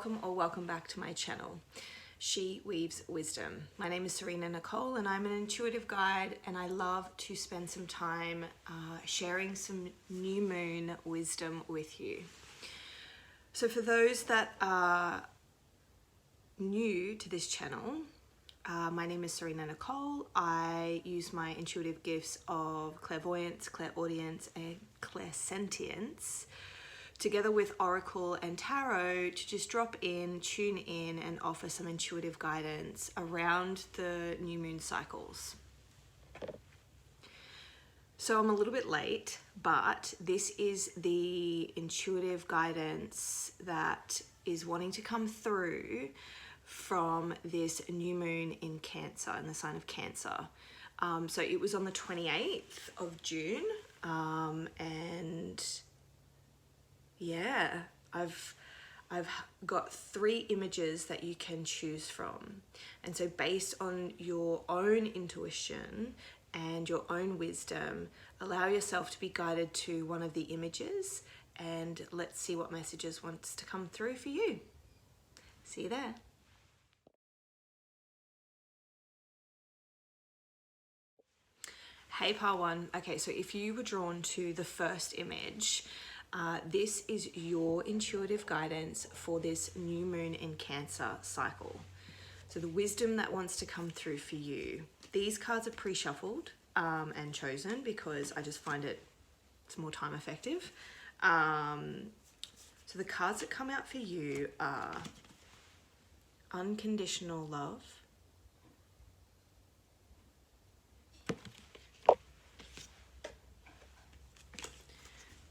welcome or welcome back to my channel, She Weaves Wisdom. My name is Serena Nicole and I'm an intuitive guide, and I love to spend some time sharing some new moon wisdom with you. So for those that are new to this channel, my name is Serena Nicole. I use my intuitive gifts of clairvoyance, clairaudient, and clairsentience together with oracle and tarot to just drop in, tune in, and offer some intuitive guidance around the new moon cycles. So I'm a little bit late, but this is the intuitive guidance that is wanting to come through from this new moon in Cancer, in the sign of Cancer. So it was on the 28th of June, and yeah, I've got 3 images that you can choose from. And so based on your own intuition and your own wisdom, allow yourself to be guided to one of the images, and let's see what messages wants to come through for you. See you there. Hey, Pile 1. Okay, so if you were drawn to the first image, this is your intuitive guidance for this new moon in Cancer cycle. So the wisdom that wants to come through for you. These cards are pre-shuffled and chosen because I just find it's more time effective. So the cards that come out for you are unconditional love,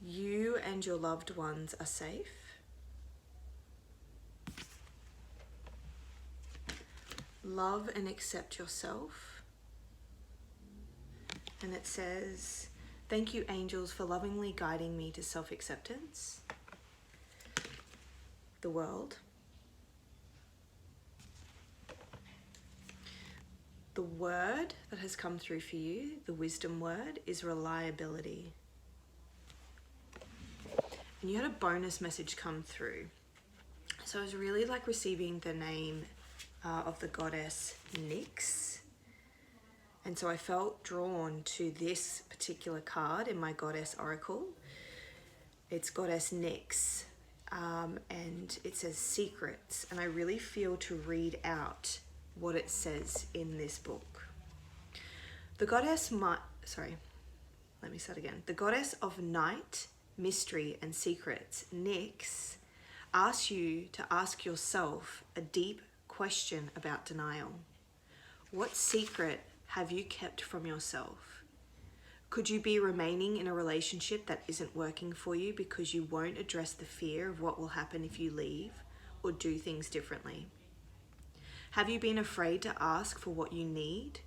you and your loved ones are safe, love and accept yourself, and it says, thank you angels for lovingly guiding me to self-acceptance, the world, the word that has come through for you, the wisdom word, is reliability. And you had a bonus message come through. So I was really like receiving the name of the goddess Nyx. And so I felt drawn to this particular card in my goddess oracle. It's goddess Nyx, and it says secrets. And I really feel to read out what it says in this book. The goddess The goddess of night, mystery and secrets, Nyx, asks you to ask yourself a deep question about denial. What secret have you kept from yourself? Could you be remaining in a relationship that isn't working for you because you won't address the fear of what will happen if you leave or do things differently? Have you been afraid to ask for what you need?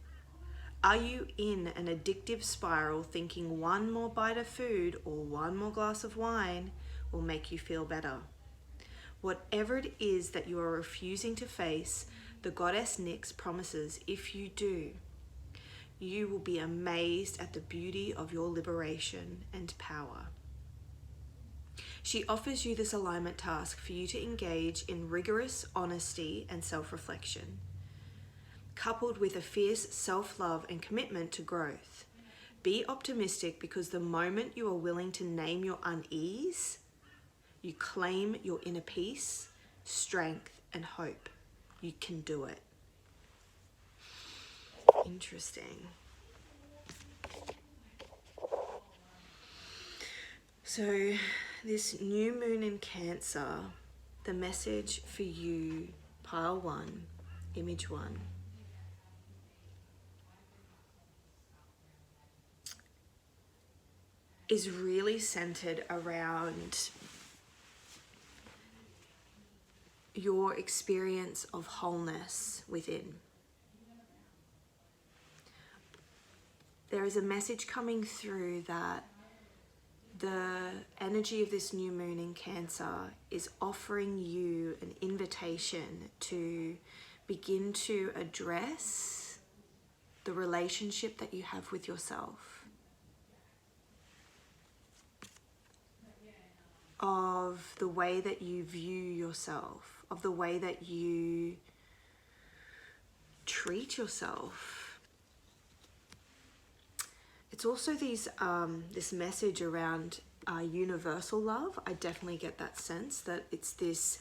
Are you in an addictive spiral thinking one more bite of food or one more glass of wine will make you feel better? Whatever it is that you are refusing to face, the goddess Nyx promises if you do, you will be amazed at the beauty of your liberation and power. She offers you this alignment task for you to engage in rigorous honesty and self-reflection, coupled with a fierce self-love and commitment to growth. Be optimistic, because the moment you are willing to name your unease, you claim your inner peace, strength, and hope. You can do it. Interesting. So this new moon in Cancer, the message for you, Pile 1, Image 1. Is really centered around your experience of wholeness within. There is a message coming through that the energy of this new moon in Cancer is offering you an invitation to begin to address the relationship that you have with yourself, of the way that you view yourself, of the way that you treat yourself. It's also this message around universal love. I definitely get that sense that it's this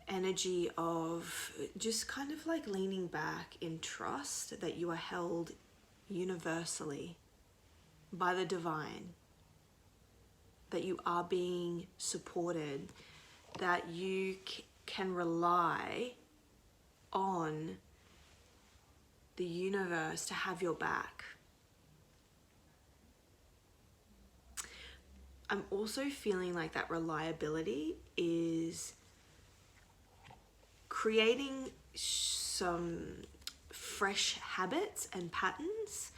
energy of just kind of like leaning back in trust that you are held universally by the divine, that you are being supported, that you can rely on the universe to have your back. I'm also feeling like that reliability is creating some fresh habits and patterns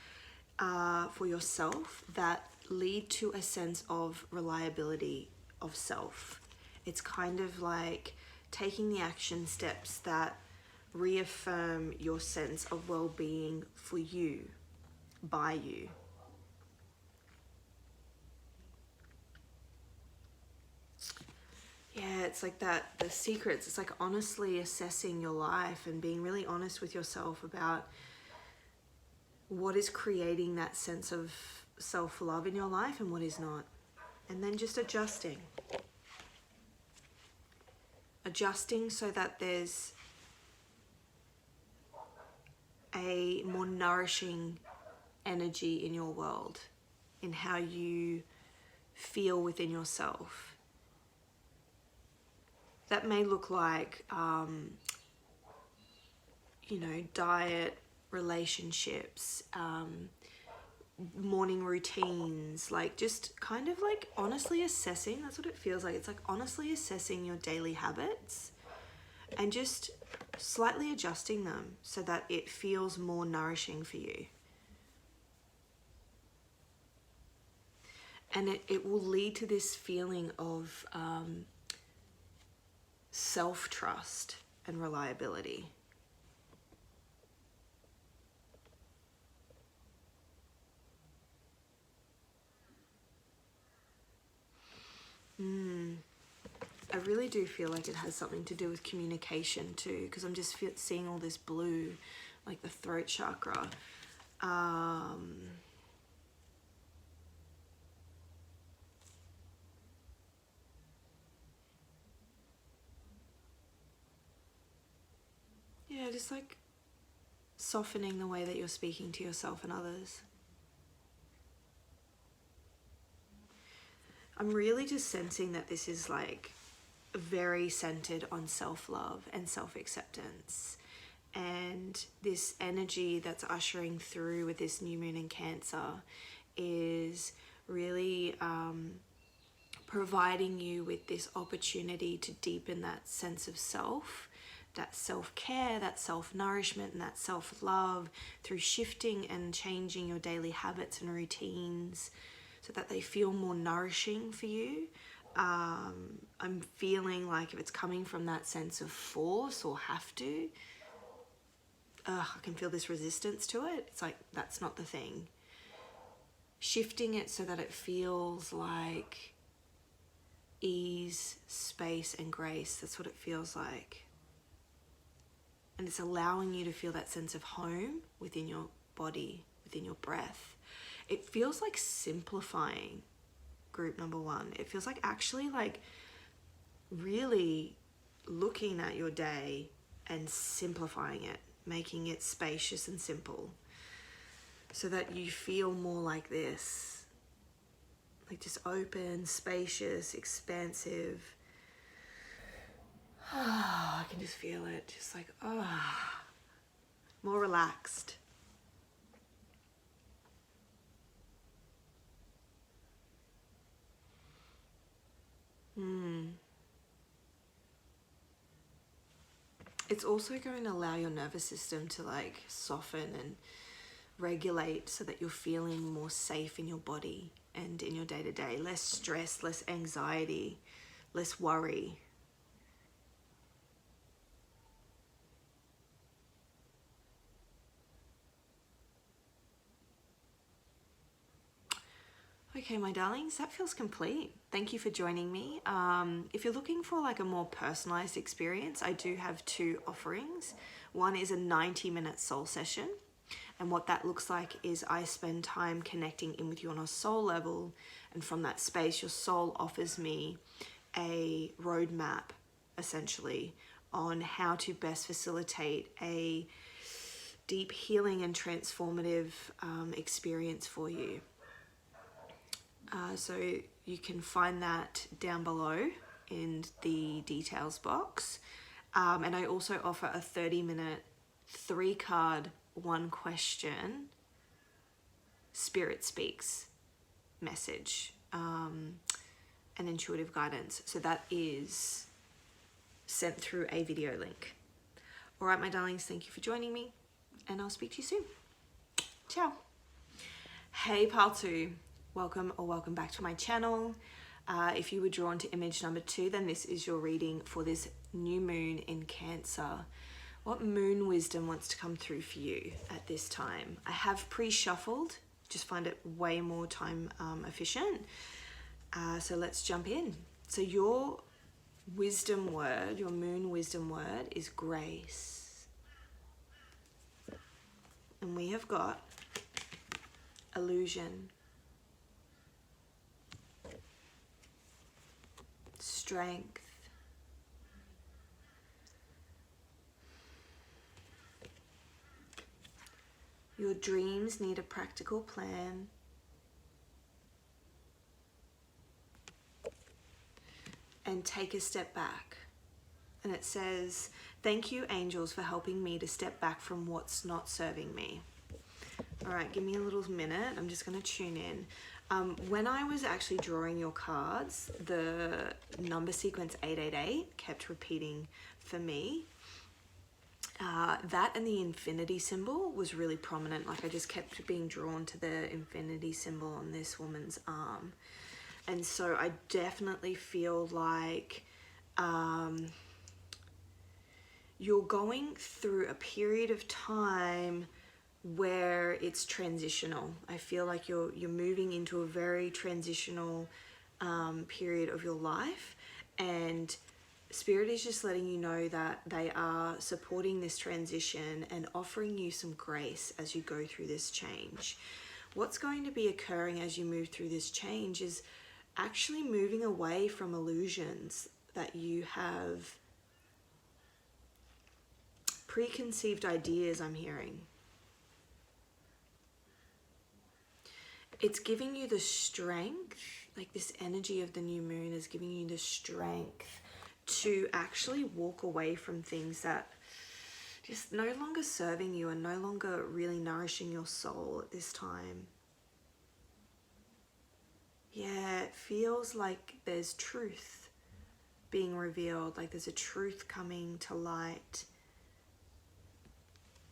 for yourself that lead to a sense of reliability of self. It's kind of like taking the action steps that reaffirm your sense of well-being for you, by you. Yeah, it's like that, the secrets, it's like honestly assessing your life and being really honest with yourself about what is creating that sense of self-love in your life and what is not. And then just adjusting. Adjusting so that there's a more nourishing energy in your world, in how you feel within yourself. That may look like, diet, relationships, morning routines, like just kind of like honestly assessing, that's what it feels like. It's like honestly assessing your daily habits and just slightly adjusting them so that it feels more nourishing for you. And it will lead to this feeling of self-trust and reliability. I really do feel like it has something to do with communication too, because I'm just seeing all this blue, like the throat chakra. Yeah, just like softening the way that you're speaking to yourself and others. I'm really just sensing that this is like very centered on self-love and self-acceptance. And this energy that's ushering through with this new moon in Cancer is really providing you with this opportunity to deepen that sense of self, that self-care, that self-nourishment, and that self-love through shifting and changing your daily habits and routines so that they feel more nourishing for you. I'm feeling like if it's coming from that sense of force or have to, I can feel this resistance to it. It's like, that's not the thing. Shifting it so that it feels like ease, space, and grace. That's what it feels like. And it's allowing you to feel that sense of home within your body, within your breath. It feels like simplifying group number one. It feels like actually like really looking at your day and simplifying it, making it spacious and simple so that you feel more like this, like just open, spacious, expansive. I can just feel it, just like, more relaxed. It's also going to allow your nervous system to like soften and regulate so that you're feeling more safe in your body and in your day-to-day. Less stress, less anxiety, less worry. Okay, my darlings, that feels complete. Thank you for joining me. If you're looking for like a more personalized experience, I do have two offerings. One is a 90-minute soul session. And what that looks like is I spend time connecting in with you on a soul level. And from that space, your soul offers me a roadmap, essentially, on how to best facilitate a deep healing and transformative experience for you. So you can find that down below in the details box. And I also offer a 30-minute, 3-card, 1-question Spirit Speaks message and intuitive guidance. So that is sent through a video link. All right, my darlings, thank you for joining me, and I'll speak to you soon. Ciao. Hey, Pal 2. Welcome or welcome back to my channel. If you were drawn to image number 2, then this is your reading for this new moon in Cancer. What moon wisdom wants to come through for you at this time? I have pre-shuffled, just find it way more time efficient. So let's jump in. So your wisdom word, your moon wisdom word is grace. And we have got illusion, strength, your dreams need a practical plan, and take a step back. And it says, thank you, angels, for helping me to step back from what's not serving me. All right, give me a little minute. I'm just going to tune in. When I was actually drawing your cards, the number sequence 888 kept repeating for me. That and the infinity symbol was really prominent. Like I just kept being drawn to the infinity symbol on this woman's arm. And so I definitely feel like you're going through a period of time where it's transitional. I feel like you're moving into a very transitional period of your life, and Spirit is just letting you know that they are supporting this transition and offering you some grace as you go through this change. What's going to be occurring as you move through this change is actually moving away from illusions that you have, preconceived ideas I'm hearing. It's giving you the strength, like this energy of the new moon is giving you the strength to actually walk away from things that just no longer serving you and no longer really nourishing your soul at this time. Yeah, it feels like there's truth being revealed, like there's a truth coming to light.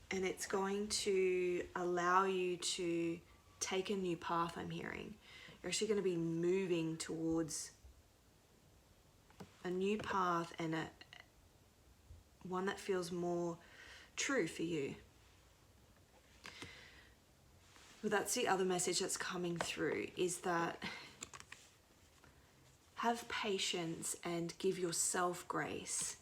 And it's going to allow you to take a new path, I'm hearing. You're actually going to be moving towards a new path and one that feels more true for you. But that's the other message that's coming through, is that have patience and give yourself grace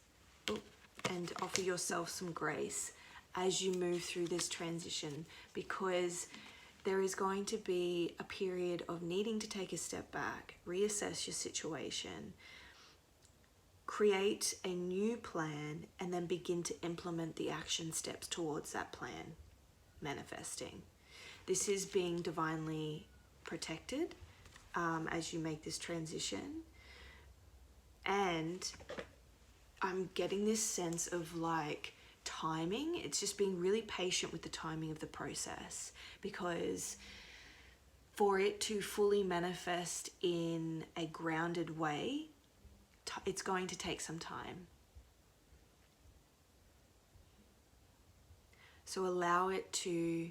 and offer yourself some grace as you move through this transition, because there is going to be a period of needing to take a step back, reassess your situation, create a new plan, and then begin to implement the action steps towards that plan manifesting. This is being divinely protected as you make this transition. And I'm getting this sense of like timing. It's just being really patient with the timing of the process, because for it to fully manifest in a grounded way, it's going to take some time. So allow it to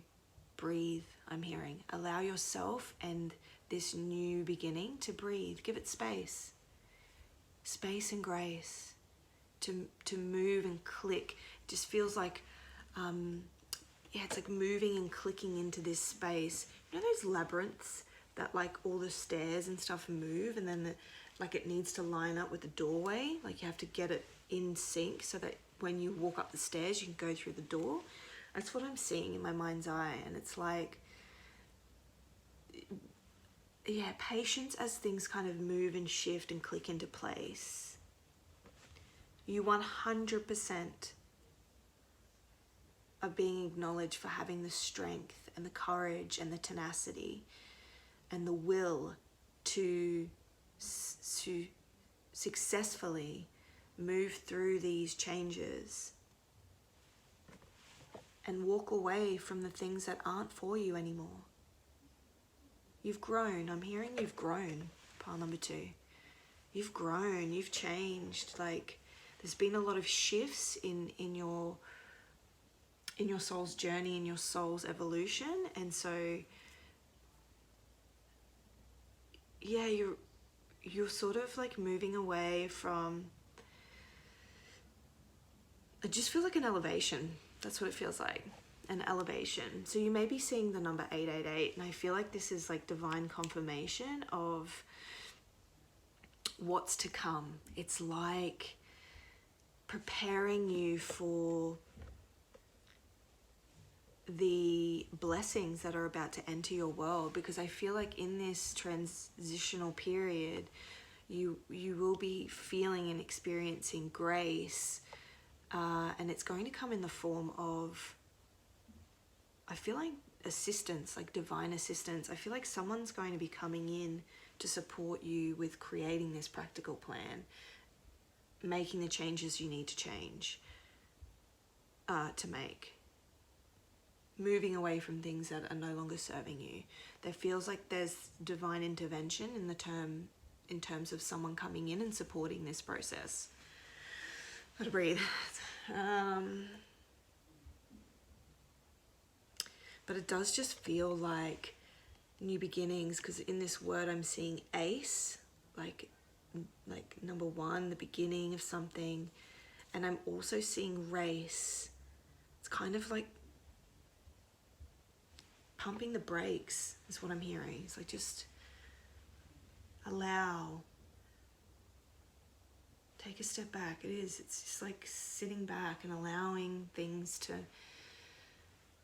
breathe, I'm hearing. Allow yourself and this new beginning to breathe. Give it space. Space and grace to move and click. It just feels like, yeah, it's like moving and clicking into this space. You know those labyrinths that like all the stairs and stuff move, and then like it needs to line up with the doorway. Like you have to get it in sync so that when you walk up the stairs, you can go through the door. That's what I'm seeing in my mind's eye. And it's like, yeah, patience as things kind of move and shift and click into place. You 100% are being acknowledged for having the strength and the courage and the tenacity and the will to successfully move through these changes and walk away from the things that aren't for you anymore. You've grown. I'm hearing you've grown, pile number 2. You've grown, you've changed. Like there's been a lot of shifts in your soul's journey, in your soul's evolution. And so yeah, you're sort of like moving away from, I just feel like an elevation. That's what it feels like, an elevation. So you may be seeing the number 888, and I feel like this is like divine confirmation of what's to come. It's like preparing you for the blessings that are about to enter your world, because I feel like in this transitional period you will be feeling and experiencing grace, and it's going to come in the form of, I feel like assistance, like divine assistance. I feel like someone's going to be coming in to support you with creating this practical plan, making the changes you need to change, to make, moving away from things that are no longer serving you. There feels like there's divine intervention in terms of someone coming in and supporting this process. Gotta breathe. But it does just feel like new beginnings, because in this word I'm seeing ace, like number 1, the beginning of something, and I'm also seeing race. It's kind of like pumping the brakes is what I'm hearing. It's like just allow, take a step back. It's just like sitting back and allowing things to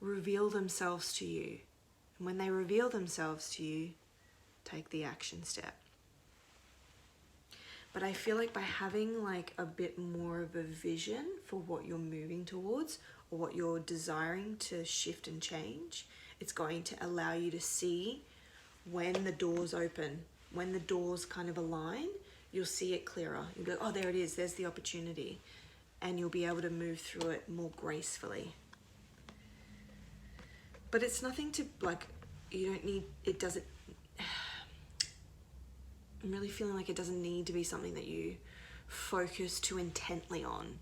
reveal themselves to you. And when they reveal themselves to you, take the action step. But I feel like by having like a bit more of a vision for what you're moving towards or what you're desiring to shift and change, it's going to allow you to see when the doors open, when the doors kind of align, you'll see it clearer. You'll go, oh, there it is, there's the opportunity. And you'll be able to move through it more gracefully. But it's nothing to, like, you don't need, it doesn't, I'm really feeling like it doesn't need to be something that you focus too intently on.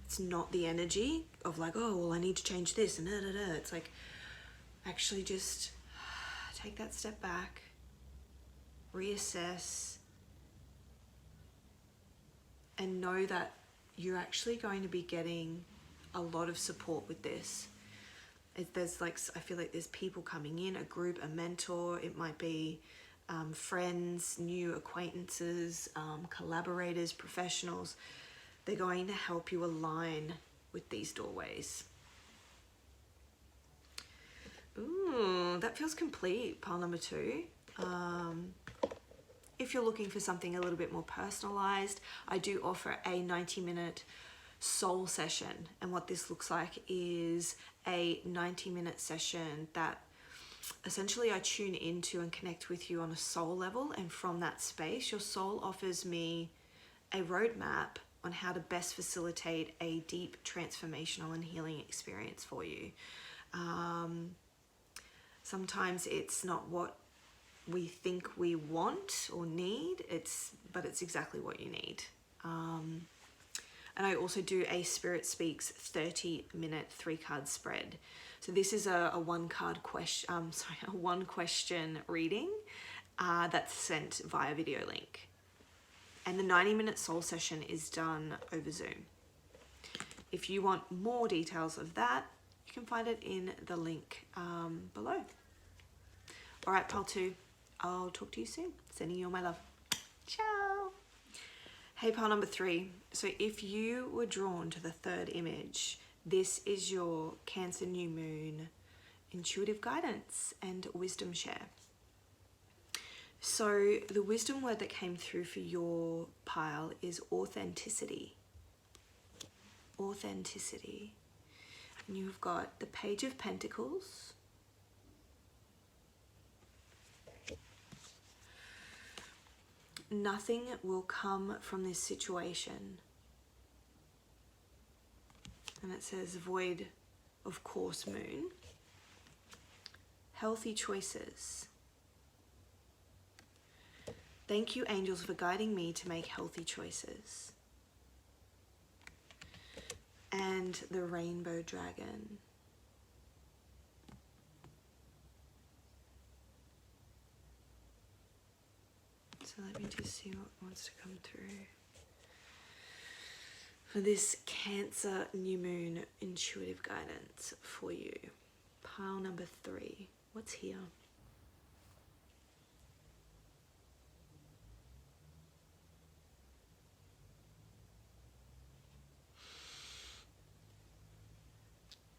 It's not the energy of like, oh, well, I need to change this and da da da. It's like, actually just take that step back, reassess, and know that you're actually going to be getting a lot of support with this. There's like, I feel like there's people coming in, a group, a mentor. It might be friends, new acquaintances, collaborators, professionals. They're going to help you align with these doorways. Ooh, that feels complete, pile number 2. If you're looking for something a little bit more personalized, I do offer a 90-minute soul session. And what this looks like is a 90-minute session that essentially I tune into and connect with you on a soul level. And from that space, your soul offers me a roadmap on how to best facilitate a deep transformational and healing experience for you. Sometimes it's not what we think we want or need, but it's exactly what you need. And I also do a Spirit Speaks 30-minute 3-card spread. So this is a one question reading that's sent via video link. And the 90-minute soul session is done over Zoom. If you want more details of that, you can find it in the link below. All right, pile 2, I'll talk to you soon. Sending you all my love. Ciao. Hey, pile number 3. So if you were drawn to the third image, this is your Cancer new moon intuitive guidance and wisdom share. So the wisdom word that came through for your pile is authenticity. Authenticity. And you've got the Page of Pentacles. Nothing will come from this situation. And it says void of course moon. Healthy choices. Thank you, angels, for guiding me to make healthy choices. And the rainbow dragon. So let me just see what wants to come through. For this Cancer new moon intuitive guidance for you. Pile number 3. What's here?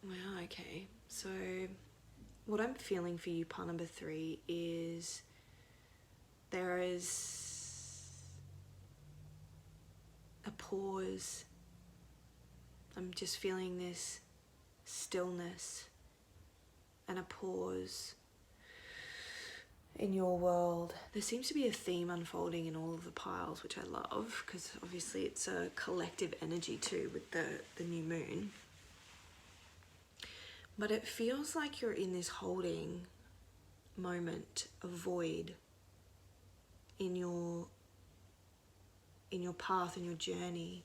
Well, okay. So what I'm feeling for you, pile number 3, is there is a pause. I'm just feeling this stillness and a pause in your world. There seems to be a theme unfolding in all of the piles, which I love, because obviously it's a collective energy too with the new moon. But it feels like you're in this holding moment, a void in your path, in your journey.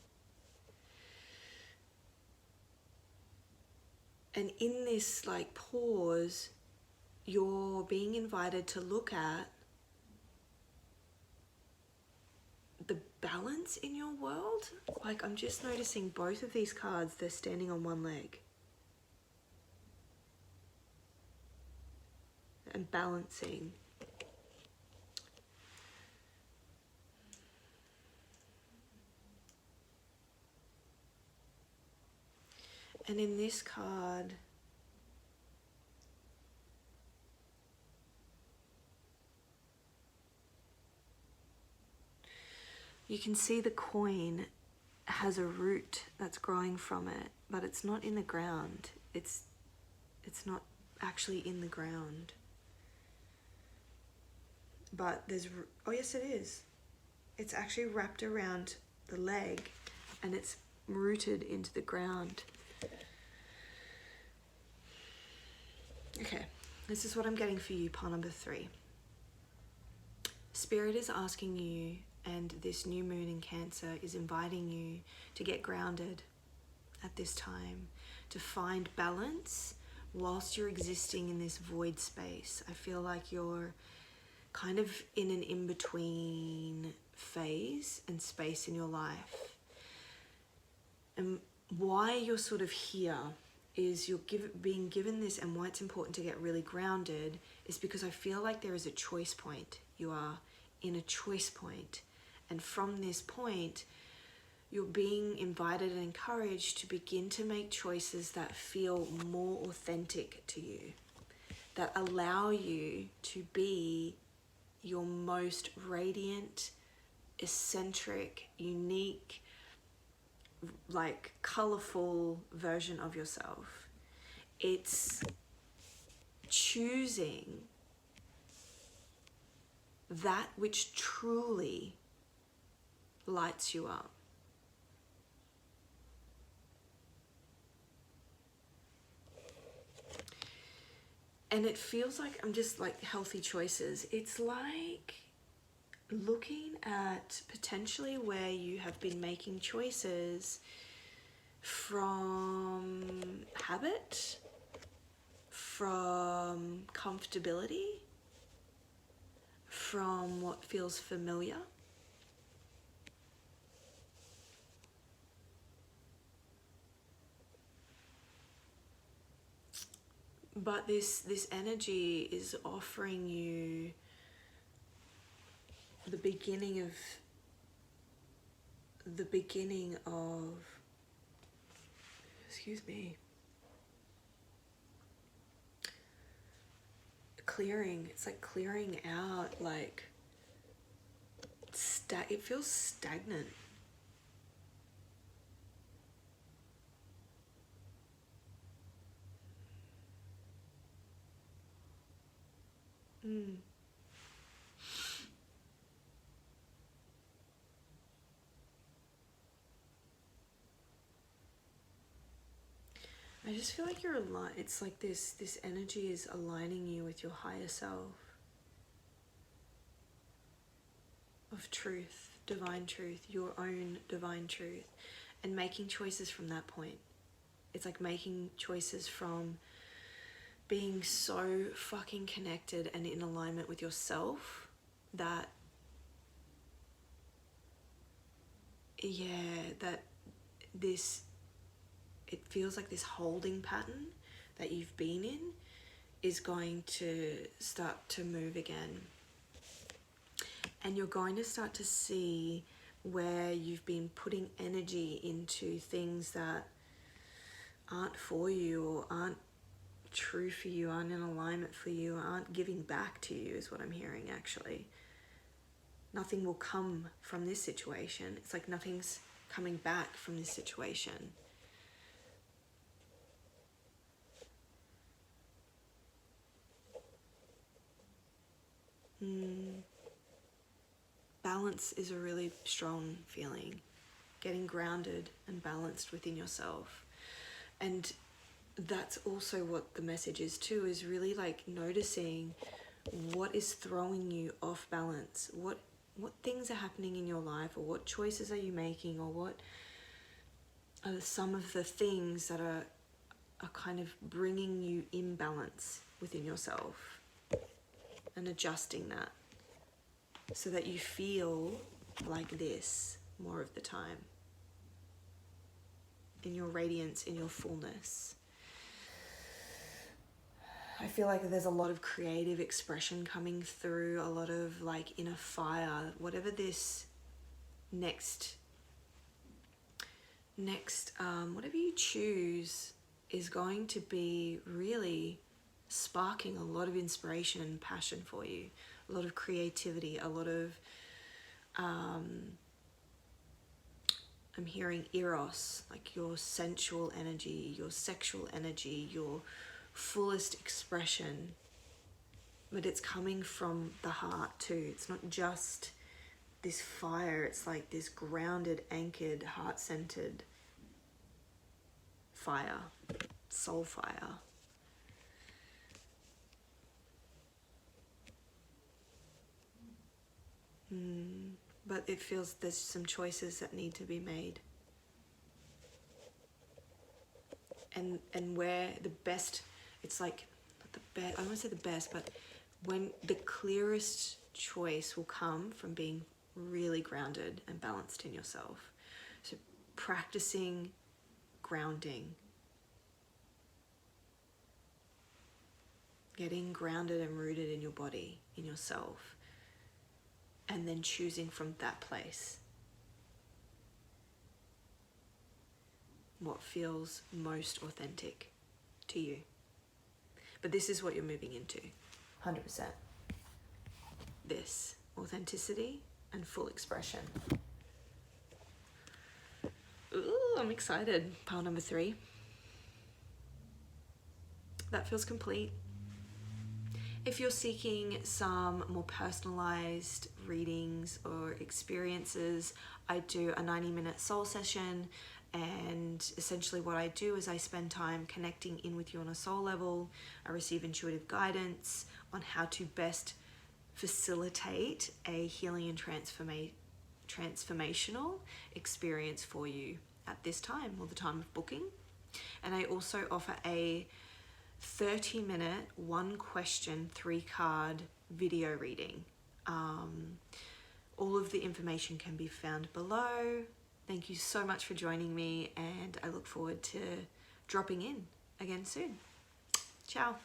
And in this like pause, you're being invited to look at the balance in your world. Like, I'm just noticing both of these cards, they're standing on one leg. And balancing. And in this card, you can see the coin has a root that's growing from it, but it's not in the ground. It's not actually in the ground. But there's, oh yes it is. It's actually wrapped around the leg and it's rooted into the ground. Okay, this is what I'm getting for you, pile number 3. Spirit is asking you, and this new moon in Cancer is inviting you to get grounded at this time, to find balance whilst you're existing in this void space. I feel like you're kind of in an in-between phase and space in your life. And why you're sort of here is you're being given this, and why it's important to get really grounded is because I feel like there is a choice point. You are in a choice point. And from this point, you're being invited and encouraged to begin to make choices that feel more authentic to you, that allow you to be your most radiant, eccentric, unique, like colorful version of yourself. It's choosing that which truly lights you up. And it feels like I'm just like healthy choices. It's like looking at potentially where you have been making choices from habit, from comfortability, from what feels familiar. But this energy is offering you the beginning of excuse me, clearing. It's like clearing out, like it feels stagnant. I just feel like you're aligned. It's like this energy is aligning you with your higher self of truth, divine truth, your own divine truth, and making choices from that point. It's like making choices from being so fucking connected and in alignment with yourself that, it feels like this holding pattern that you've been in is going to start to move again. And you're going to start to see where you've been putting energy into things that aren't for you, or aren't true for you, aren't in alignment for you, aren't giving back to you, is what I'm hearing actually. Nothing will come from this situation. It's like nothing's coming back from this situation. Balance is a really strong feeling. Getting grounded and balanced within yourself. And that's also what the message is too, is really like noticing what is throwing you off balance. What things are happening in your life, or what choices are you making, or what are some of the things that are kind of bringing you imbalance within yourself, and adjusting that so that you feel like this more of the time, in your radiance, in your fullness. I feel like there's a lot of creative expression coming through, a lot of like inner fire. Whatever this next whatever you choose is going to be really sparking a lot of inspiration and passion for you, a lot of creativity, a lot of I'm hearing eros, like your sensual energy, your sexual energy, your fullest expression. But it's coming from the heart too. It's not just this fire, it's like this grounded, anchored, heart-centered fire, soul fire. But it feels there's some choices that need to be made. And where the best, it's like, not the best, I don't want to say the best, but when the clearest choice will come from being really grounded and balanced in yourself. So practicing grounding, getting grounded and rooted in your body, in yourself, and then choosing from that place what feels most authentic to you. But this is what you're moving into, 100%. This authenticity and full expression. Ooh, I'm excited. Pile number 3. That feels complete. If you're seeking some more personalized readings or experiences, I do a 90-minute soul session, and essentially what I do is I spend time connecting in with you on a soul level. I receive intuitive guidance on how to best facilitate a healing and transformational experience for you at this time, or the time of booking. And I also offer a 30-minute, 1-question, 3-card video reading. All of the information can be found below. Thank you so much for joining me, and I look forward to dropping in again soon. Ciao.